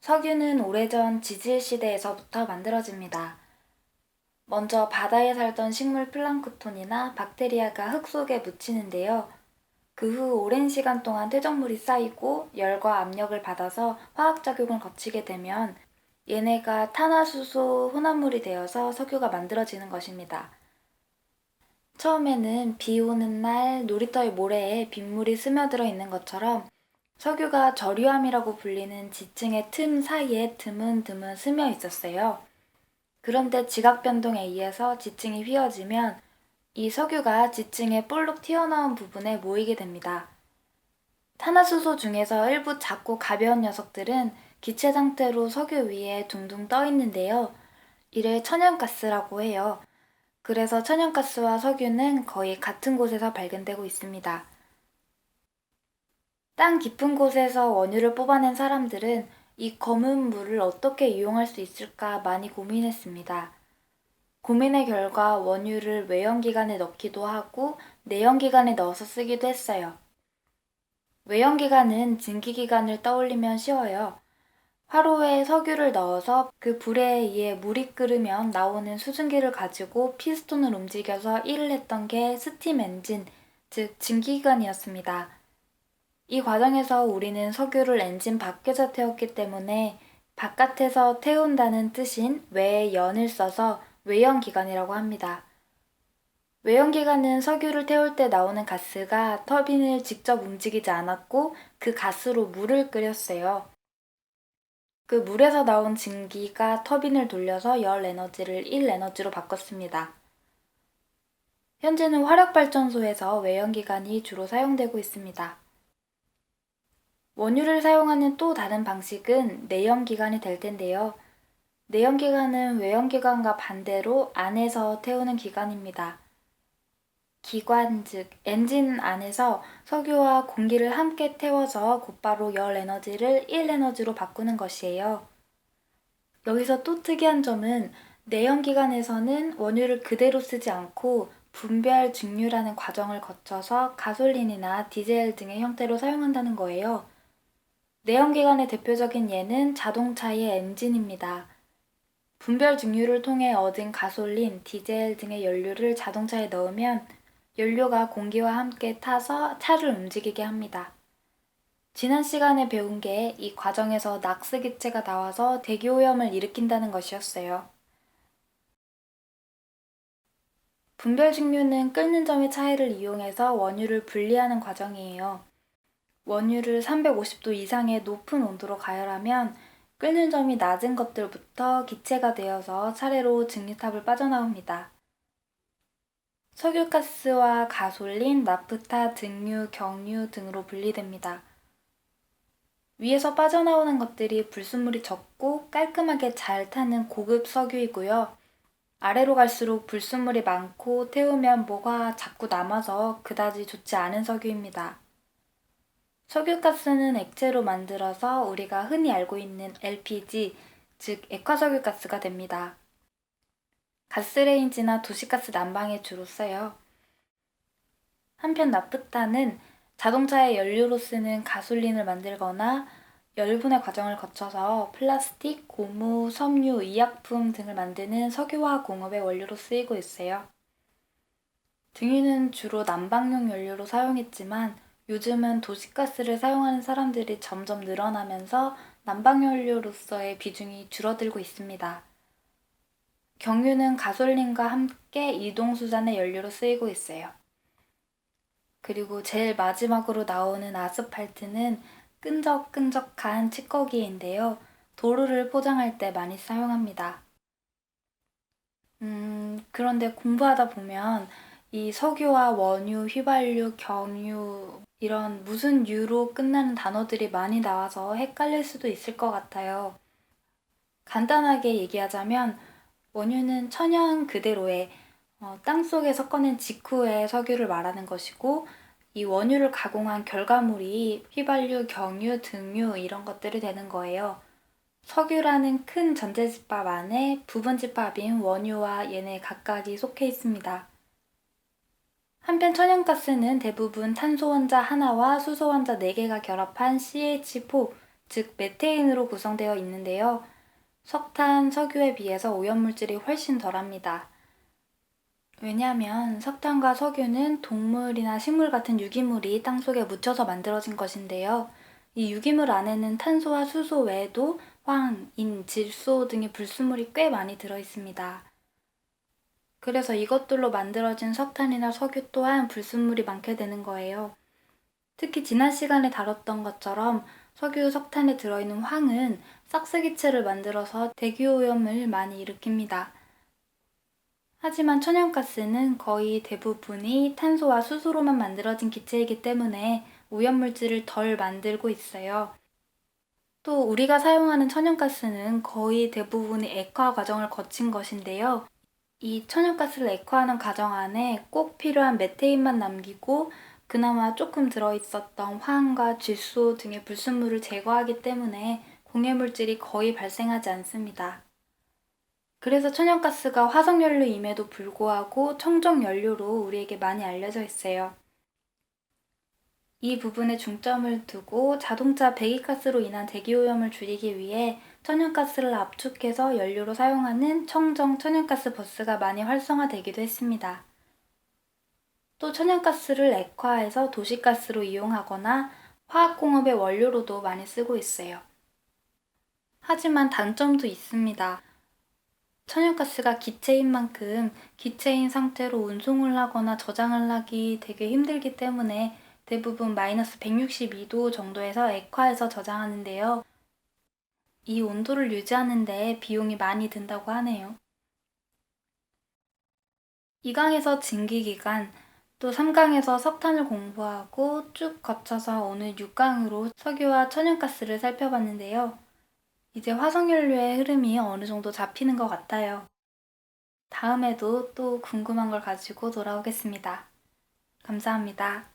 석유는 오래전 지질 시대에서부터 만들어집니다. 먼저 바다에 살던 식물 플랑크톤이나 박테리아가 흙 속에 묻히는데요. 그 후 오랜 시간 동안 퇴적물이 쌓이고 열과 압력을 받아서 화학작용을 거치게 되면 얘네가 탄화수소 혼합물이 되어서 석유가 만들어지는 것입니다. 처음에는 비 오는 날 놀이터의 모래에 빗물이 스며들어 있는 것처럼 석유가 저류암이라고 불리는 지층의 틈 사이에 드문드문 스며 있었어요. 그런데 지각 변동에 의해서 지층이 휘어지면 이 석유가 지층의 볼록 튀어나온 부분에 모이게 됩니다. 탄화수소 중에서 일부 작고 가벼운 녀석들은 기체 상태로 석유 위에 둥둥 떠 있는데요. 이를 천연가스라고 해요. 그래서 천연가스와 석유는 거의 같은 곳에서 발견되고 있습니다. 땅 깊은 곳에서 원유를 뽑아낸 사람들은 이 검은 물을 어떻게 이용할 수 있을까 많이 고민했습니다. 고민의 결과 원유를 외연기관에 넣기도 하고 내연기관에 넣어서 쓰기도 했어요. 외연기관은 증기기관을 떠올리면 쉬워요. 화로에 석유를 넣어서 그 불에 의해 물이 끓으면 나오는 수증기를 가지고 피스톤을 움직여서 일을 했던 게 스팀 엔진, 즉 증기기관이었습니다. 이 과정에서 우리는 석유를 엔진 밖에서 태웠기 때문에 바깥에서 태운다는 뜻인 외에 연을 써서 외연기관이라고 합니다. 외연기관은 석유를 태울 때 나오는 가스가 터빈을 직접 움직이지 않았고 그 가스로 물을 끓였어요. 그 물에서 나온 증기가 터빈을 돌려서 열 에너지를 일 에너지로 바꿨습니다. 현재는 화력발전소에서 외연기관이 주로 사용되고 있습니다. 원유를 사용하는 또 다른 방식은 내연기관이 될 텐데요. 내연기관은 외연기관과 반대로 안에서 태우는 기관입니다. 기관, 즉 엔진 안에서 석유와 공기를 함께 태워서 곧바로 열 에너지를 일 에너지로 바꾸는 것이에요. 여기서 또 특이한 점은 내연기관에서는 원유를 그대로 쓰지 않고 분별 증류라는 과정을 거쳐서 가솔린이나 디젤 등의 형태로 사용한다는 거예요. 내연기관의 대표적인 예는 자동차의 엔진입니다. 분별 증류를 통해 얻은 가솔린, 디젤 등의 연료를 자동차에 넣으면 연료가 공기와 함께 타서 차를 움직이게 합니다. 지난 시간에 배운 게 이 과정에서 낙스 기체가 나와서 대기오염을 일으킨다는 것이었어요. 분별 증류는 끓는 점의 차이를 이용해서 원유를 분리하는 과정이에요. 원유를 350도 이상의 높은 온도로 가열하면 끓는 점이 낮은 것들부터 기체가 되어서 차례로 증류탑을 빠져나옵니다. 석유가스와 가솔린, 나프타, 등유, 경유 등으로 분리됩니다. 위에서 빠져나오는 것들이 불순물이 적고 깔끔하게 잘 타는 고급 석유이고요. 아래로 갈수록 불순물이 많고 태우면 뭐가 자꾸 남아서 그다지 좋지 않은 석유입니다. 석유가스는 액체로 만들어서 우리가 흔히 알고 있는 LPG, 즉 액화석유가스가 됩니다. 가스레인지나 도시가스 난방에 주로 써요. 한편 나프타는 자동차의 연료로 쓰는 가솔린을 만들거나 열분의 과정을 거쳐서 플라스틱, 고무, 섬유, 의약품 등을 만드는 석유화학 공업의 원료로 쓰이고 있어요. 등유는 주로 난방용 연료로 사용했지만 요즘은 도시가스를 사용하는 사람들이 점점 늘어나면서 난방연료로서의 비중이 줄어들고 있습니다. 경유는 가솔린과 함께 이동수단의 연료로 쓰이고 있어요. 그리고 제일 마지막으로 나오는 아스팔트는 끈적끈적한 찌꺼기인데요. 도로를 포장할 때 많이 사용합니다. 그런데 공부하다 보면 이 석유와 원유, 휘발유, 경유 이런 무슨 유로 끝나는 단어들이 많이 나와서 헷갈릴 수도 있을 것 같아요. 간단하게 얘기하자면 원유는 천연 그대로의 땅속에 섞어낸 직후의 석유를 말하는 것이고 이 원유를 가공한 결과물이 휘발유, 경유, 등유 이런 것들이 되는 거예요. 석유라는 큰 전자집합 안에 부분집합인 원유와 얘네 각각이 속해 있습니다. 한편 천연가스는 대부분 탄소 원자 하나와 수소 원자 4개가 결합한 CH4, 즉 메테인으로 구성되어 있는데요. 석탄, 석유에 비해서 오염물질이 훨씬 덜합니다. 왜냐하면 석탄과 석유는 동물이나 식물 같은 유기물이 땅속에 묻혀서 만들어진 것인데요. 이 유기물 안에는 탄소와 수소 외에도 황, 인, 질소 등의 불순물이 꽤 많이 들어있습니다. 그래서 이것들로 만들어진 석탄이나 석유 또한 불순물이 많게 되는 거예요. 특히 지난 시간에 다뤘던 것처럼 석유, 석탄에 들어있는 황은 싹스기체를 만들어서 대기오염을 많이 일으킵니다. 하지만 천연가스는 거의 대부분이 탄소와 수소로만 만들어진 기체이기 때문에 오염물질을 덜 만들고 있어요. 또 우리가 사용하는 천연가스는 거의 대부분이 액화 과정을 거친 것인데요. 이 천연가스를 액화하는 과정 안에 꼭 필요한 메테인만 남기고 그나마 조금 들어있었던 황과 질소 등의 불순물을 제거하기 때문에 공해물질이 거의 발생하지 않습니다. 그래서 천연가스가 화석연료임에도 불구하고 청정연료로 우리에게 많이 알려져 있어요. 이 부분에 중점을 두고 자동차 배기가스로 인한 대기오염을 줄이기 위해 천연가스를 압축해서 연료로 사용하는 청정 천연가스 버스가 많이 활성화되기도 했습니다. 또 천연가스를 액화해서 도시가스로 이용하거나 화학공업의 원료로도 많이 쓰고 있어요. 하지만 단점도 있습니다. 천연가스가 기체인 만큼 기체인 상태로 운송을 하거나 저장을 하기 되게 힘들기 때문에 대부분 마이너스 162도 정도에서 액화해서 저장하는데요. 이 온도를 유지하는 데 비용이 많이 든다고 하네요. 2강에서 증기기관, 또 3강에서 석탄을 공부하고 쭉 거쳐서 오늘 6강으로 석유와 천연가스를 살펴봤는데요. 이제 화석연료의 흐름이 어느 정도 잡히는 것 같아요. 다음에도 또 궁금한 걸 가지고 돌아오겠습니다. 감사합니다.